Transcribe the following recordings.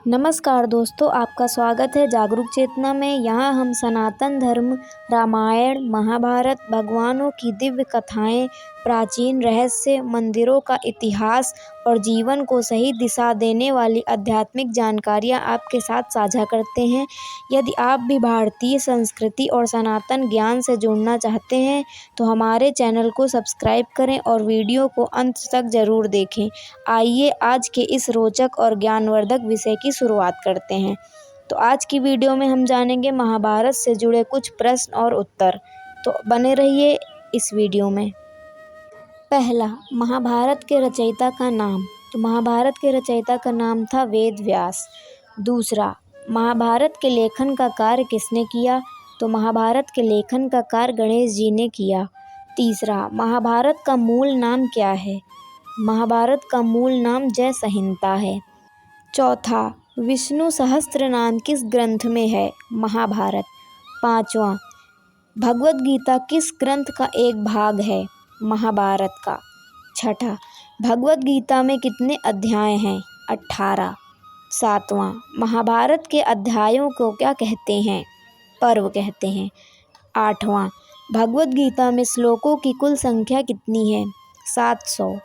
नमस्कार दोस्तों, आपका स्वागत है जागरूक चेतना में। यहाँ हम सनातन धर्म, रामायण, महाभारत, भगवानों की दिव्य कथाएं, प्राचीन रहस्य, मंदिरों का इतिहास और जीवन को सही दिशा देने वाली आध्यात्मिक जानकारियाँ आपके साथ साझा करते हैं। यदि आप भी भारतीय संस्कृति और सनातन ज्ञान से जुड़ना चाहते हैं तो हमारे चैनल को सब्सक्राइब करें और वीडियो को अंत तक ज़रूर देखें। आइए आज के इस रोचक और ज्ञानवर्धक विषय की शुरुआत करते हैं। तो आज की वीडियो में हम जानेंगे महाभारत से जुड़े कुछ प्रश्न और उत्तर। तो बने रहिए इस वीडियो में। पहला, महाभारत के रचयिता का नाम। तो महाभारत के रचयिता का नाम था वेद व्यास। दूसरा, महाभारत के लेखन का कार्य किसने किया? तो महाभारत के लेखन का कार्य गणेश जी ने किया। तीसरा, महाभारत का मूल नाम क्या है? महाभारत का मूल नाम जय संहिता है। चौथा, विष्णु सहस्त्र नाम किस ग्रंथ में है? महाभारत। पांचवा, भगवद गीता किस ग्रंथ का एक भाग है? महाभारत का। छठा, भगवद गीता में कितने अध्याय हैं? 18। सातवां, महाभारत के अध्यायों को क्या कहते हैं? पर्व कहते हैं। आठवां, भगवद गीता में श्लोकों की कुल संख्या कितनी है? 700।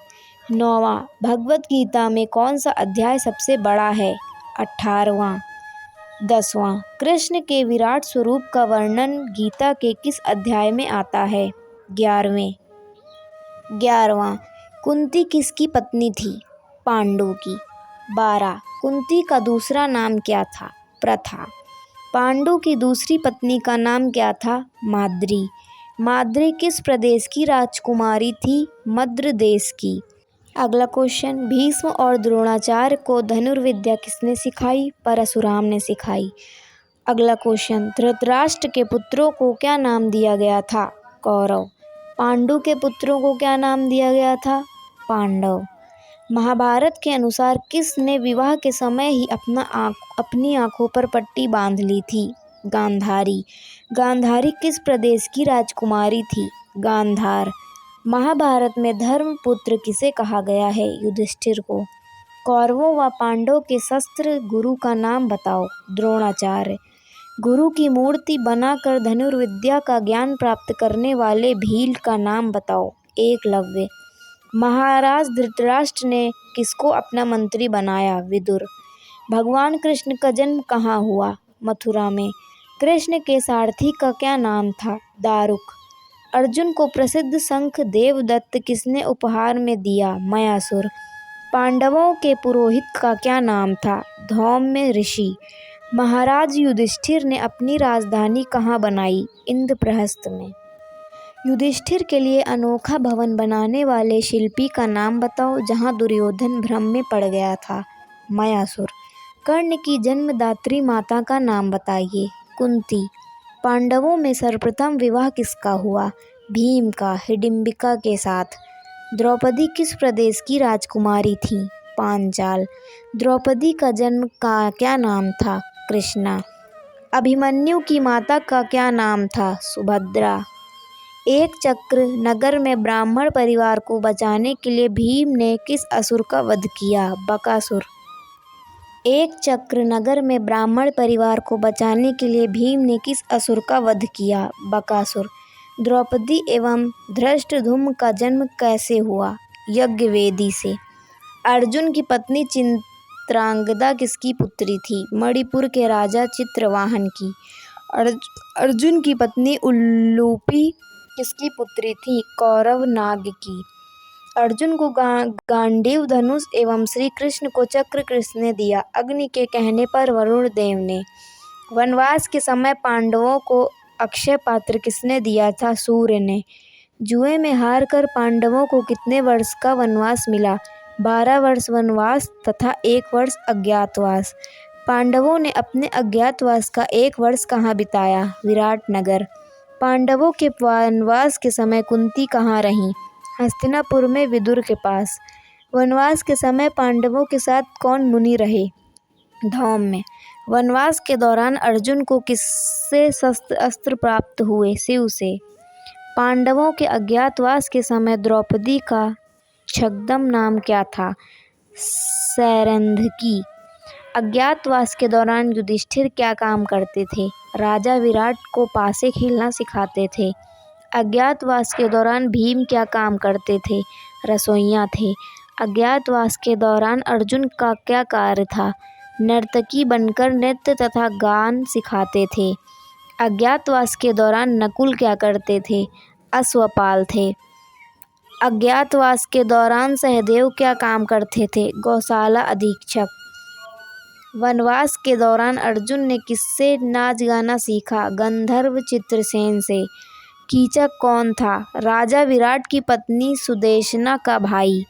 नौवां, भगवद गीता में कौन सा अध्याय सबसे बड़ा है? 18वां। 10वां, कृष्ण के विराट स्वरूप का वर्णन गीता के किस अध्याय में आता है? 11वें। 11वां, कुंती किसकी पत्नी थी? पांडु की। 12, कुंती का दूसरा नाम क्या था? प्रथा। पांडु की दूसरी पत्नी का नाम क्या था? माद्री। माद्री किस प्रदेश की राजकुमारी थी? मद्र देश की। अगला क्वेश्चन, भीष्म और द्रोणाचार्य को धनुर्विद्या किसने सिखाई? परशुराम ने सिखाई। अगला क्वेश्चन, धृतराष्ट्र के पुत्रों को क्या नाम दिया गया था? कौरव। पांडु के पुत्रों को क्या नाम दिया गया था? पांडव। महाभारत के अनुसार किसने विवाह के समय ही अपनी आंखों पर पट्टी बांध ली थी? गांधारी। गांधारी किस प्रदेश की राजकुमारी थी? गांधार। महाभारत में धर्मपुत्र किसे कहा गया है? युधिष्ठिर को। कौरवों व पांडवों के शस्त्र गुरु का नाम बताओ? द्रोणाचार्य। गुरु की मूर्ति बनाकर धनुर्विद्या का ज्ञान प्राप्त करने वाले भील का नाम बताओ? एकलव्य। महाराज धृतराष्ट्र ने किसको अपना मंत्री बनाया? विदुर। भगवान कृष्ण का जन्म कहाँ हुआ? मथुरा में। कृष्ण के सारथी का क्या नाम था? दारुक। अर्जुन को प्रसिद्ध शंख देवदत्त किसने उपहार में दिया? मयासुर। पांडवों के पुरोहित का क्या नाम था? धौम्य ऋषि। महाराज युधिष्ठिर ने अपनी राजधानी कहाँ बनाई? इंद्रप्रस्थ में। युधिष्ठिर के लिए अनोखा भवन बनाने वाले शिल्पी का नाम बताओ जहाँ दुर्योधन भ्रम में पड़ गया था? मयासुर। कर्ण की जन्मदात्री माता का नाम बताइए? कुंती। पांडवों में सर्वप्रथम विवाह किसका हुआ? भीम का हिडिंबिका के साथ। द्रौपदी किस प्रदेश की राजकुमारी थी? पांचाल। द्रौपदी का जन्म का क्या नाम था? कृष्णा। अभिमन्यु की माता का क्या नाम था? सुभद्रा। एक चक्र नगर में ब्राह्मण परिवार को बचाने के लिए भीम ने किस असुर का वध किया? बकासुर। एक चक्र नगर में ब्राह्मण परिवार को बचाने के लिए भीम ने किस असुर का वध किया? बकासुर। द्रौपदी एवं धृष्टद्युम्न का जन्म कैसे हुआ? यज्ञवेदी से। अर्जुन की पत्नी चित्रांगदा किसकी पुत्री थी? मणिपुर के राजा चित्रवाहन की। अर्जुन की पत्नी उल्लूपी किसकी पुत्री थी? कौरव नाग की। अर्जुन को गांडीव धनुष एवं श्री कृष्ण को चक्र किसने दिया? अग्नि के कहने पर वरुण देव ने। वनवास के समय पांडवों को अक्षय पात्र किसने दिया था? सूर्य ने। जुए में हारकर पांडवों को कितने वर्ष का वनवास मिला? 12 वर्ष वनवास तथा 1 वर्ष अज्ञातवास। पांडवों ने अपने अज्ञातवास का 1 वर्ष कहाँ बिताया? विराटनगर। पांडवों के वनवास के समय कुंती कहाँ रहीं? हस्तिनापुर में विदुर के पास। वनवास के समय पांडवों के साथ कौन मुनि रहे? धौम्य। वनवास के दौरान अर्जुन को किससे शस्त्र अस्त्र प्राप्त हुए? शिव से। पांडवों के अज्ञातवास के समय द्रौपदी का छद्म नाम क्या था? सैरंध्की। अज्ञातवास के दौरान युधिष्ठिर क्या काम करते थे? राजा विराट को पासे खेलना सिखाते थे। अज्ञातवास के दौरान भीम क्या काम करते थे? रसोइया थे। अज्ञातवास के दौरान अर्जुन का क्या कार्य था? नर्तकी बनकर नृत्य तथा गान सिखाते थे। अज्ञातवास के दौरान नकुल क्या करते थे? अश्वपाल थे। अज्ञातवास के दौरान सहदेव क्या काम करते थे? गौशाला अधीक्षक। वनवास के दौरान अर्जुन ने किससे नाच गाना सीखा? गंधर्व चित्रसेन से। कीचक कौन था? राजा विराट की पत्नी सुदेशना का भाई।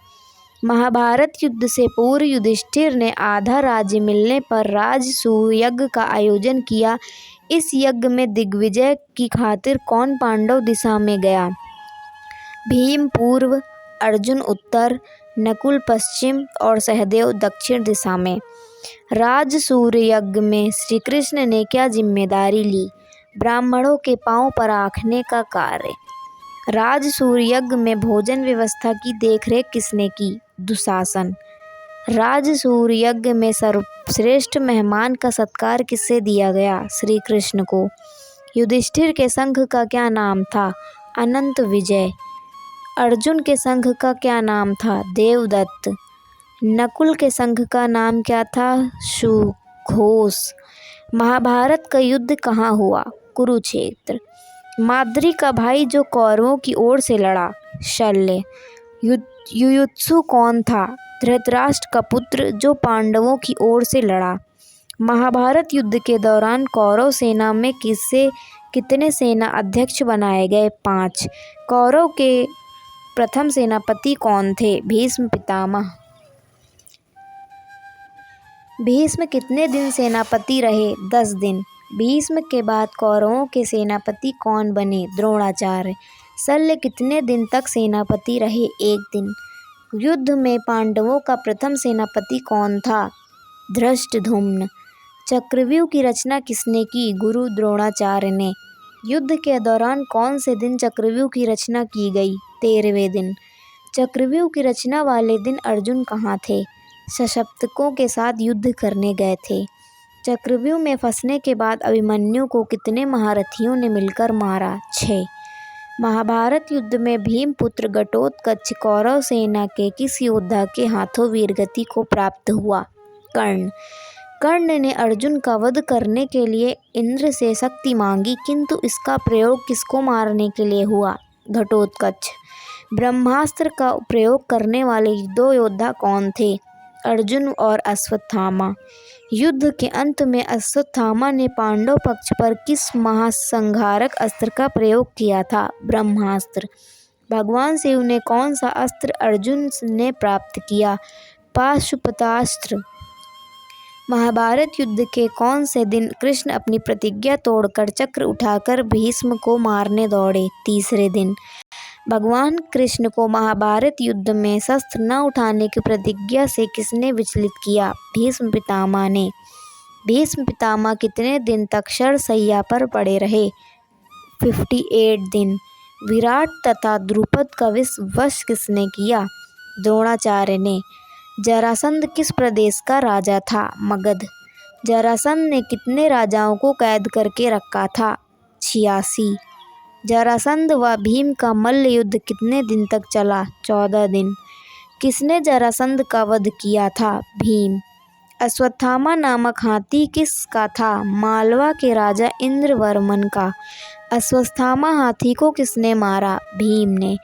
महाभारत युद्ध से पूर्व युधिष्ठिर ने आधा राज्य मिलने पर राजसूय यज्ञ का आयोजन किया। इस यज्ञ में दिग्विजय की खातिर कौन पांडव दिशा में गया? भीम पूर्व, अर्जुन उत्तर, नकुल पश्चिम और सहदेव दक्षिण दिशा में। राजसूय यज्ञ में श्री कृष्ण ने क्या जिम्मेदारी ली? ब्राह्मणों के पांव पर आँखने का कार्य। राजसूय यज्ञ में भोजन व्यवस्था की देखरेख किसने की? दुशासन। राजसूय यज्ञ में सर्वश्रेष्ठ मेहमान का सत्कार किससे दिया गया? श्री कृष्ण को। युधिष्ठिर के संघ का क्या नाम था? अनंत विजय। अर्जुन के संघ का क्या नाम था? देवदत्त। नकुल के संघ का नाम क्या था? सुघोष। महाभारत का युद्ध कहाँ हुआ? कुरुक्षेत्र। माद्री का भाई जो कौरवों की ओर से लड़ा? शल्य। युयुत्सु कौन था? धृतराष्ट्र का पुत्र जो पांडवों की ओर से लड़ा। महाभारत युद्ध के दौरान कौरव सेना में कितने सेना अध्यक्ष बनाए गए? 5। कौरव के प्रथम सेनापति कौन थे? भीष्म पितामह। भीष्म कितने दिन सेनापति रहे? 10 दिन। भीष्म के बाद कौरवों के सेनापति कौन बने? द्रोणाचार्य। शल्य कितने दिन तक सेनापति रहे? 1 दिन। युद्ध में पांडवों का प्रथम सेनापति कौन था? धृष्टद्युम्न। चक्रव्यूह की रचना किसने की? गुरु द्रोणाचार्य ने। युद्ध के दौरान कौन से दिन चक्रव्यूह की रचना की गई? 13वें दिन। चक्रव्यूह की रचना वाले दिन अर्जुन कहाँ थे? सशप्तकों के साथ युद्ध करने गए थे। चक्रव्यूह में फंसने के बाद अभिमन्यु को कितने महारथियों ने मिलकर मारा? 6। महाभारत युद्ध में भीमपुत्र घटोत्कच कौरव सेना के किस योद्धा के हाथों वीरगति को प्राप्त हुआ? कर्ण। कर्ण ने अर्जुन का वध करने के लिए इंद्र से शक्ति मांगी, किंतु इसका प्रयोग किसको मारने के लिए हुआ? घटोत्कच। ब्रह्मास्त्र का प्रयोग करने वाले 2 योद्धा कौन थे? अर्जुन और अश्वत्थामा। युद्ध के अंत में अश्वत्थामा ने पांडव पक्ष पर किस महासंहारक अस्त्र का प्रयोग किया था? ब्रह्मास्त्र। भगवान शिव ने कौन सा अस्त्र अर्जुन ने प्राप्त किया? पाशुपतास्त्र। महाभारत युद्ध के कौन से दिन कृष्ण अपनी प्रतिज्ञा तोड़कर चक्र उठाकर भीष्म को मारने दौड़े? 3रे दिन। भगवान कृष्ण को महाभारत युद्ध में शस्त्र न उठाने की प्रतिज्ञा से किसने विचलित किया? भीष्म पितामह ने। भीष्म पितामह कितने दिन तक शरशय्या पर पड़े रहे? 58 दिन। विराट तथा द्रुपद का वश किसने किया? द्रोणाचार्य ने। जरासंध किस प्रदेश का राजा था? मगध। जरासंध ने कितने राजाओं को कैद करके रखा था? 86। जरासंध व भीम का मल्ल युद्ध कितने दिन तक चला? 14 दिन। किसने जरासंध का वध किया था? भीम। अश्वत्थामा नामक हाथी किसका था? मालवा के राजा इंद्रवर्मन का। अश्वत्थामा हाथी को किसने मारा? भीम ने।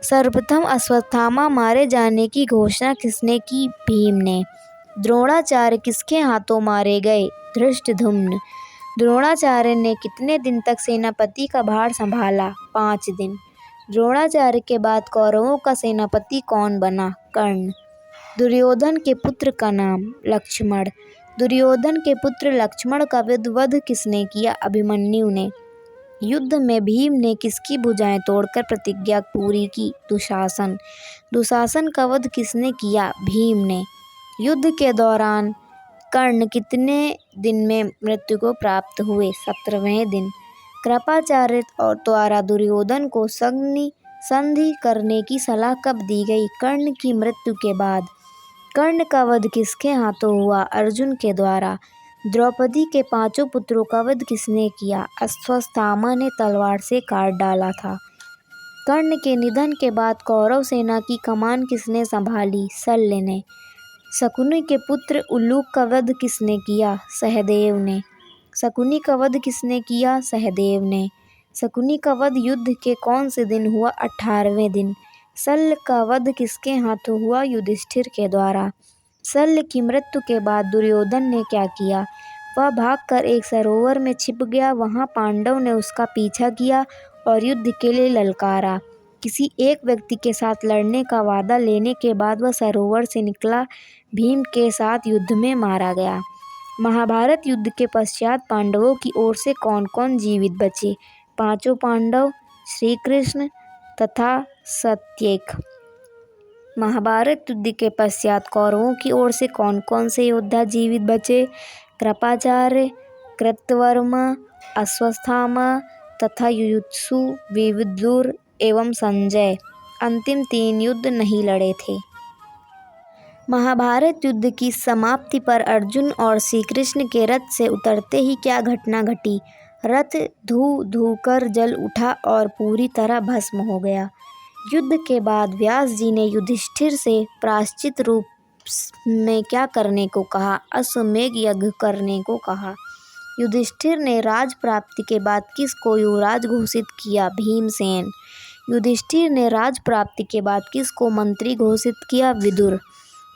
सर्वप्रथम अश्वत्थामा मारे जाने की घोषणा किसने की? भीम ने। द्रोणाचार्य किसके हाथों मारे गए? धृष्टद्युम्न। द्रोणाचार्य ने कितने दिन तक सेनापति का भार संभाला? 5 दिन। द्रोणाचार्य के बाद कौरवों का सेनापति कौन बना? कर्ण। दुर्योधन के पुत्र का नाम? लक्ष्मण। दुर्योधन के पुत्र लक्ष्मण का वध किसने किया? अभिमन्यु ने। युद्ध में भीम ने किसकी भुजाएं तोड़कर प्रतिज्ञा पूरी की? दुशासन। दुशासन का वध किसने किया? भीम ने। युद्ध के दौरान कर्ण कितने दिन में मृत्यु को प्राप्त हुए? 17वें दिन। कृपाचार्य और द्वारा दुर्योधन को संधि करने की सलाह कब दी गई? कर्ण की मृत्यु के बाद। कर्ण का वध किसके हाथों हुआ? अर्जुन के द्वारा। द्रौपदी के 5 पुत्रों का वध किसने किया? अश्वत्थामा ने तलवार से काट डाला था। कर्ण के निधन के बाद कौरव सेना की कमान किसने संभाली? शल्य ने। शकुनि के पुत्र उल्लूक का वध किसने किया? सहदेव ने। शकुनि का वध किसने किया? सहदेव ने। शकुनि का वध युद्ध के कौन से दिन हुआ? 18वें दिन। शल्य का वध किसके हाथों हुआ? युधिष्ठिर के द्वारा। शल्य की मृत्यु के बाद दुर्योधन ने क्या किया? वह भागकर एक सरोवर में छिप गया। वहां पांडव ने उसका पीछा किया और युद्ध के लिए ललकारा। किसी एक व्यक्ति के साथ लड़ने का वादा लेने के बाद वह सरोवर से निकला। भीम के साथ युद्ध में मारा गया। महाभारत युद्ध के पश्चात पांडवों की ओर से कौन कौन जीवित बचे? 5 पांडव, श्री कृष्ण तथा सत्येक। महाभारत युद्ध के पश्चात कौरवों की ओर से कौन कौन से योद्धा जीवित बचे? कृपाचार्य, कृतवर्मा, अश्वत्थामा तथा युयुत्सु, विदुर एवं संजय। अंतिम 3 युद्ध नहीं लड़े थे। महाभारत युद्ध की समाप्ति पर अर्जुन और श्री कृष्ण के रथ से उतरते ही क्या घटना घटी? रथ धू धू कर जल उठा और पूरी तरह भस्म हो गया। युद्ध के बाद व्यास जी ने युधिष्ठिर से प्रायश्चित रूप में क्या करने को कहा? अश्वमेध यज्ञ करने को कहा। युधिष्ठिर ने राज प्राप्ति के बाद किसको युवराज घोषित किया? भीमसेन। युधिष्ठिर ने राज प्राप्ति के बाद किसको मंत्री घोषित किया? विदुर।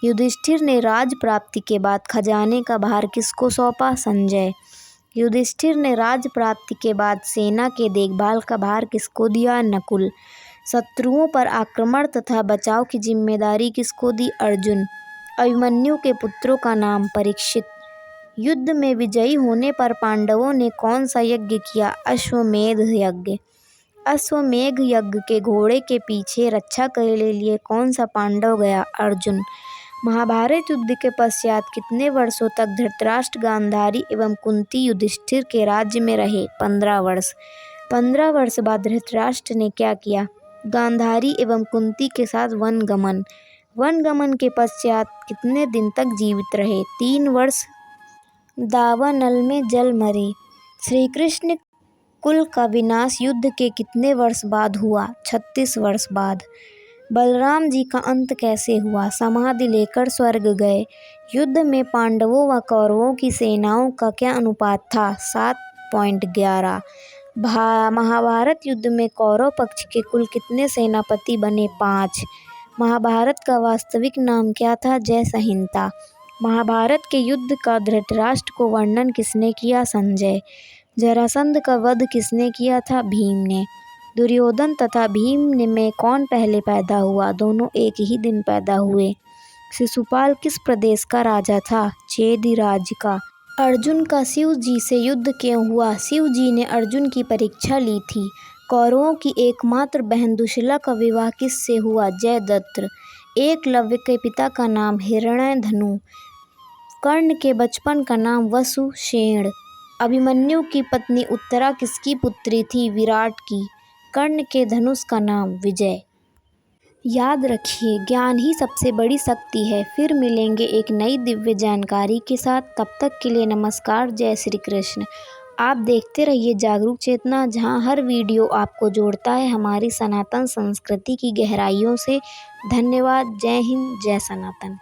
युधिष्ठिर ने राज प्राप्ति के बाद खजाने का भार किसको सौंपा? संजय। युधिष्ठिर ने राज प्राप्ति के बाद सेना के देखभाल का भार किसको दिया? नकुल। शत्रुओं पर आक्रमण तथा बचाव की जिम्मेदारी किसको दी? अर्जुन। अभिमन्यु के पुत्रों का नाम? परीक्षित। युद्ध में विजयी होने पर पांडवों ने कौन सा यज्ञ किया? अश्वमेध यज्ञ। अश्वमेध यज्ञ के घोड़े के पीछे रक्षा के लिए कौन सा पांडव गया? अर्जुन। महाभारत युद्ध के पश्चात कितने वर्षों तक धृतराष्ट्र, गांधारी एवं कुंती युधिष्ठिर के राज्य में रहे? 15 वर्ष। 15 वर्ष बाद धृतराष्ट्र ने क्या किया? गांधारी एवं कुंती के साथ वनगमन। वनगमन के पश्चात कितने दिन तक जीवित रहे? 3 वर्ष। दावानल में जल मरे। श्री कृष्ण कुल का विनाश युद्ध के कितने वर्ष बाद हुआ? 36 वर्ष बाद। बलराम जी का अंत कैसे हुआ? समाधि लेकर स्वर्ग गए। युद्ध में पांडवों व कौरवों की सेनाओं का क्या अनुपात था? 7:11। महाभारत युद्ध में कौरव पक्ष के कुल कितने सेनापति बने? 5। महाभारत का वास्तविक नाम क्या था? जय संहिता। महाभारत के युद्ध का धृतराष्ट्र को वर्णन किसने किया? संजय। जरासंध का वध किसने किया था? भीम ने। दुर्योधन तथा भीम में कौन पहले पैदा हुआ? दोनों एक ही दिन पैदा हुए। शिशुपाल किस प्रदेश का राजा था? चेदि राज्य का। अर्जुन का शिव जी से युद्ध क्यों हुआ? शिव जी ने अर्जुन की परीक्षा ली थी। कौरवों की एकमात्र बहन दुशला का विवाह किससे हुआ? जयद्रथ। एकलव्य के पिता का नाम हिरण्यधनु। कर्ण के बचपन का नाम वसुसेन। अभिमन्यु की पत्नी उत्तरा किसकी पुत्री थी? विराट की। कर्ण के धनुष का नाम विजय। याद रखिए, ज्ञान ही सबसे बड़ी शक्ति है। फिर मिलेंगे एक नई दिव्य जानकारी के साथ। तब तक के लिए नमस्कार। जय श्री कृष्ण। आप देखते रहिए जागरूक चेतना, जहां हर वीडियो आपको जोड़ता है हमारी सनातन संस्कृति की गहराइयों से। धन्यवाद। जय हिंद, जय सनातन।